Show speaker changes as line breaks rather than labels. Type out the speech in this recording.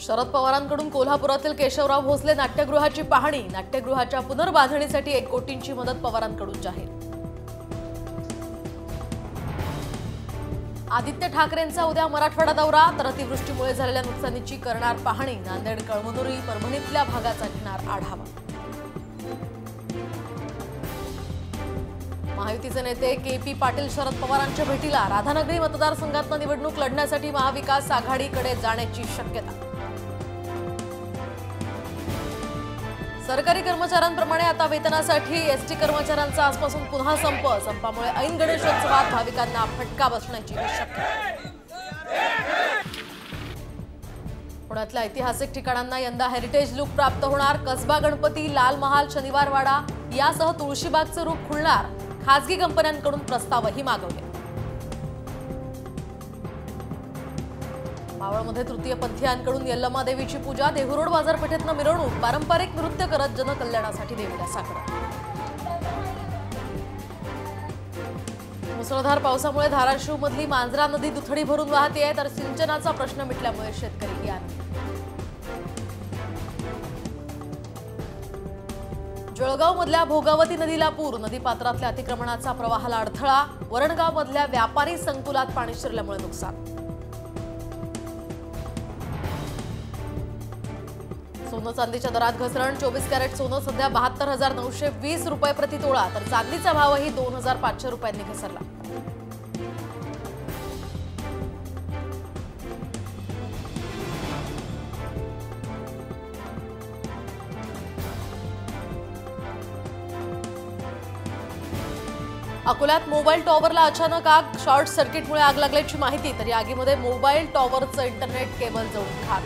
शरद पवारांकडून कोल्हापुरातील केशवराव भोसले नाट्यगृहाची पाहणी। नाट्यगृहाच्या पुनर्बांधणीसाठी 1 कोटींची मदत पवारांकडून जाहीर। आदित्य ठाकरेंचा उद्या मराठवाडा दौरा। तर अतिवृष्टीमुळे झालेल्या नुकसानीची करणार पाहणी। नांदेड, कळमनुरी, परभणीतल्या भागाचा घेणार आढावा। महायुतीचे नेते के.पी. पाटील शरद पवारांच्या भेटीला। राधानगरी मतदारसंघातून निवडणूक लढण्यासाठी महाविकास आघाडीकडे जाण्याची शक्यता। सरकारी कर्मचाऱ्यांप्रमाणे आता वेतनासाठी एसटी कर्मचाऱ्यांचा आजपासून पुन्हा संप। संपामुळे ऐन गणेशोत्सवात भाविकांना फटका बसण्याची शक्यता। पुण्यातल्या ऐतिहासिक ठिकाणांना यंदा हेरिटेज लुक प्राप्त होणार। कसबा गणपती, लाल महाल, शनिवारवाडा यासह तुळशीबागचं रूप खुलणार। खासगी कंपन्यांकडून प्रस्तावही मागवले। मावळमध्ये तृतीयपंथीयांकडून यल्लमा देवीची पूजा। देहू रोड बाजारपेठेतनं मिरवणूक। पारंपरिक नृत्य करत जनकल्याणासाठी देवीला साकडं। मुसळधार पावसामुळे धाराशिवमधली मांजरा नदी दुथडी भरून वाहते, तर सिंचनाचा प्रश्न मिटल्यामुळे शेतकरी आनंदी। जळगावमधल्या भोगावती नदीला पूर। नदीपात्रातल्या अतिक्रमणाचा प्रवाहाला अडथळा। वरणगावमधल्या व्यापारी संकुलात पाणी शिरल्यामुळे नुकसान। सोनं चांदीच्या दरात घसरण। 24 कॅरेट सोनं सध्या 72,920 रुपये प्रति तोळा, तर चांदीचा भावही 2,500 रुपयांनी घसरला। अकोल्यात मोबाईल टॉवरला अचानक आग। शॉर्ट सर्किटमुळे आग लागल्याची माहिती। तर या आगीमध्ये मोबाईल टॉवरचं इंटरनेट केबल जळून खाक।